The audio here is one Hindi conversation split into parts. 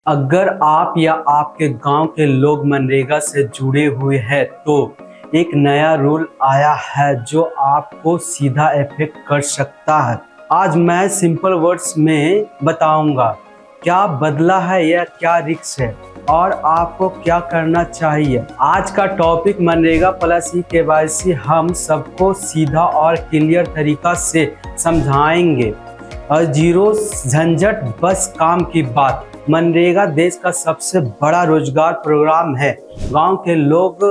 अगर आप या आपके गांव के लोग मनरेगा से जुड़े हुए हैं तो एक नया रूल आया है जो आपको सीधा इफेक्ट कर सकता है। आज मैं सिंपल वर्ड्स में बताऊंगा क्या बदला है या क्या रिस्क है और आपको क्या करना चाहिए। आज का टॉपिक मनरेगा प्लस ई-केवाईसी हम सबको सीधा और क्लियर तरीका से समझाएंगे और जीरो झंझट बस काम की बात। मनरेगा देश का सबसे बड़ा रोजगार प्रोग्राम है। गांव के लोग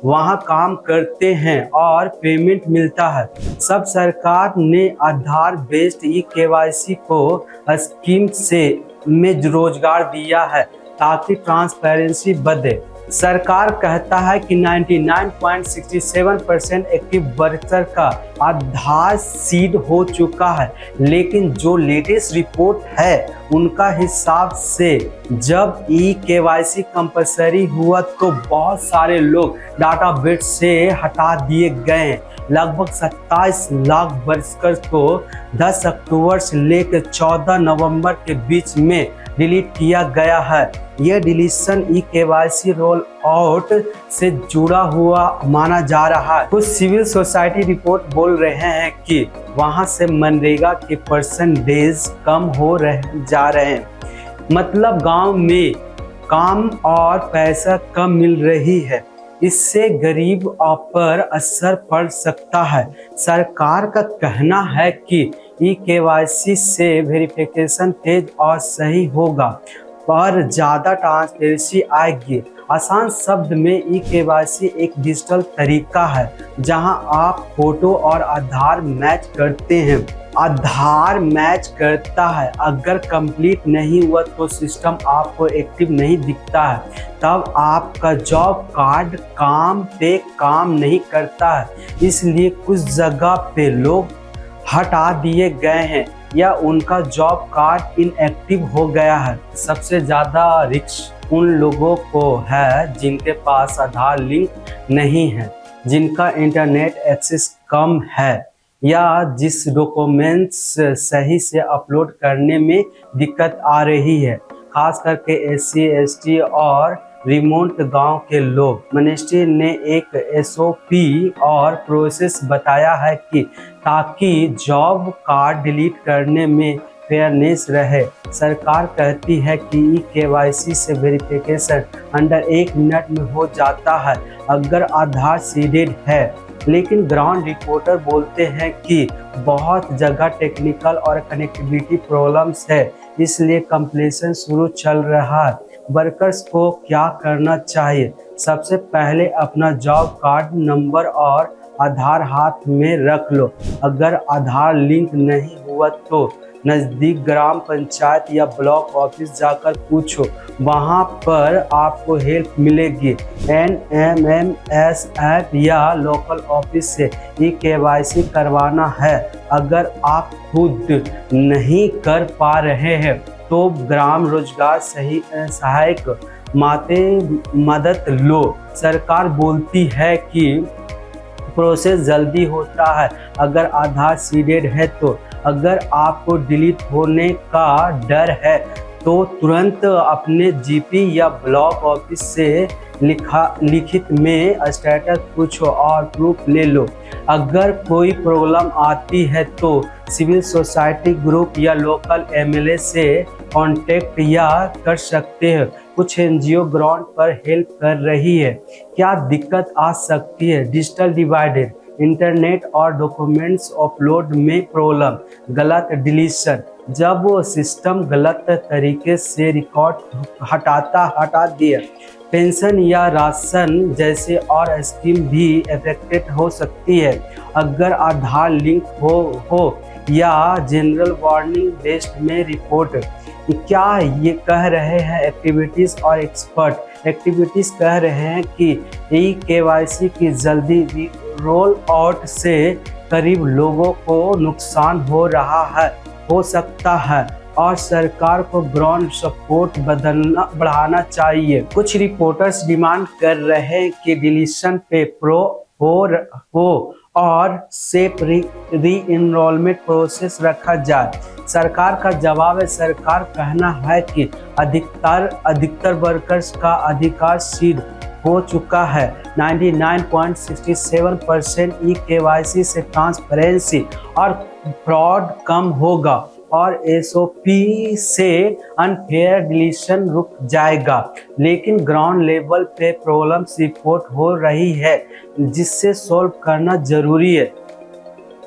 वहां काम करते हैं और पेमेंट मिलता है। सब सरकार ने आधार बेस्ड ई-केवाईसी को स्कीम से में रोजगार दिया है ताकि ट्रांसपेरेंसी बढ़े। सरकार कहता है कि 99.67% एक्टिव वर्कर का आधार सीड हो चुका है, लेकिन जो लेटेस्ट रिपोर्ट है उनका हिसाब से जब ई-केवाईसी कंपलसरी हुआ तो बहुत सारे लोग डाटाबेस से हटा दिए गए। लगभग 27 लाख वर्कर को 10 अक्टूबर से लेकर 14 नवंबर के बीच में डिलीट किया गया है। यह डिलीशन ई-केवाईसी रोल आउट से जुड़ा हुआ माना जा रहा है। कुछ सिविल सोसाइटी रिपोर्ट बोल रहे हैं कि वहां से मनरेगा के परसेंटेज कम हो जा रहे हैं, मतलब गांव में काम और पैसा कम मिल रही है। इससे गरीब पर असर पड़ सकता है। सरकार का कहना है कि ई-केवाईसी से वेरिफिकेशन तेज और सही होगा और ज़्यादा ट्रांसपेरेंसी आएगी। आसान शब्द में ई-केवाईसी एक डिजिटल तरीका है जहां आप फोटो और आधार मैच करते हैं। आधार मैच करता है, अगर कंप्लीट नहीं हुआ तो सिस्टम आपको एक्टिव नहीं दिखता है, तब आपका जॉब कार्ड काम नहीं करता है। इसलिए कुछ जगह पे लोग हटा दिए गए हैं या उनका जॉब कार्ड इनएक्टिव हो गया है। सबसे ज़्यादा रिस्क उन लोगों को है जिनके पास आधार लिंक नहीं है, जिनका इंटरनेट एक्सेस कम है या जिस डॉक्यूमेंट्स सही से अपलोड करने में दिक्कत आ रही है, खास करके SC ST और रिमोट गांव के लोग। मिनिस्ट्री ने एक SOP और प्रोसेस बताया है कि ताकि जॉब कार्ड डिलीट करने में फेयरनेस रहे। सरकार कहती है कि ई-केवाईसी से वेरिफिकेशन अंडर 1 मिनट में हो जाता है अगर आधार सीडेड है, लेकिन ग्राउंड रिपोर्टर बोलते हैं कि बहुत जगह टेक्निकल और कनेक्टिविटी प्रॉब्लम्स है, इसलिए कंप्लेंट शुरू चल रहा है। वर्कर्स को क्या करना चाहिए? सबसे पहले अपना जॉब कार्ड नंबर और आधार हाथ में रख लो। अगर आधार लिंक नहीं हुआ तो नज़दीक ग्राम पंचायत या ब्लॉक ऑफिस जाकर पूछो, वहां पर आपको हेल्प मिलेगी। NMMS ऐप या लोकल ऑफिस से ई-केवाईसी करवाना है। अगर आप खुद नहीं कर पा रहे हैं तो ग्राम रोजगार सहायक माते मदद लो। सरकार बोलती है कि प्रोसेस जल्दी होता है अगर आधार सीडेड है तो। अगर आपको डिलीट होने का डर है तो तुरंत अपने GP या ब्लॉक ऑफिस से लिखित में स्टेटस पूछो और प्रूफ ले लो। अगर कोई प्रॉब्लम आती है तो सिविल सोसाइटी ग्रुप या लोकल MLA से कांटेक्ट या कर सकते हैं। कुछ NGO ग्राउंड पर हेल्प कर रही है। क्या दिक्कत आ सकती है? डिजिटल डिवाइडेड, इंटरनेट और डॉक्यूमेंट्स अपलोड में प्रॉब्लम, गलत डिलीशन। जब वो सिस्टम गलत तरीके से रिकॉर्ड हटा दिया, पेंशन या राशन जैसे और स्कीम भी अफेक्टेड हो सकती है। अगर आधार लिंक हो या जनरल वार्निंग बेस्ड में रिपोर्ट। क्या ये कह रहे हैं एक्टिविटीज़ और एक्सपर्ट? एक्टिविटीज़ कह रहे हैं कि ई-केवाईसी की जल्दी रोल आउट से करीब लोगों को नुकसान हो सकता है और सरकार को ग्राउंड सपोर्ट बढ़ाना चाहिए। कुछ रिपोर्टर्स डिमांड कर रहे हैं कि डिलीशन पे प्रो हो और सेफ री इनरोलमेंट प्रोसेस रखा जाए। सरकार का जवाब है, सरकार कहना है कि अधिकतर वर्कर्स का अधिकार सिद्ध हो चुका है। 99.67% ई-केवाईसी से ट्रांसपेरेंसी और फ्रॉड कम होगा और एसओपी से अनफेयर डिलीशन रुक जाएगा। लेकिन ग्राउंड लेवल पे प्रॉब्लम्स रिपोर्ट हो रही है जिससे सॉल्व करना जरूरी है।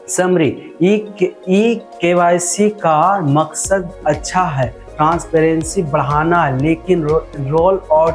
समरी, ई-केवाईसी का मकसद अच्छा है, ट्रांसपेरेंसी बढ़ाना, लेकिन रोल आउट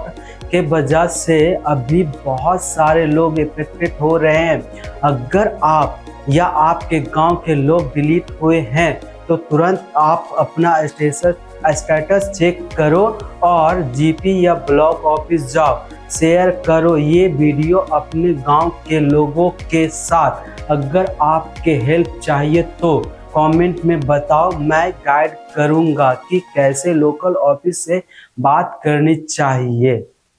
के वजह से अभी बहुत सारे लोग इफेक्टेड हो रहे हैं। अगर आप या आपके गांव के लोग डिलीट हुए हैं तो तुरंत आप अपना स्टेटस चेक करो और जीपी या ब्लॉक ऑफिस जाओ, शेयर करो ये वीडियो अपने गांव के लोगों के साथ। अगर आपके हेल्प चाहिए तो कमेंट में बताओ, मैं गाइड करूंगा कि कैसे लोकल ऑफिस से बात करनी चाहिए।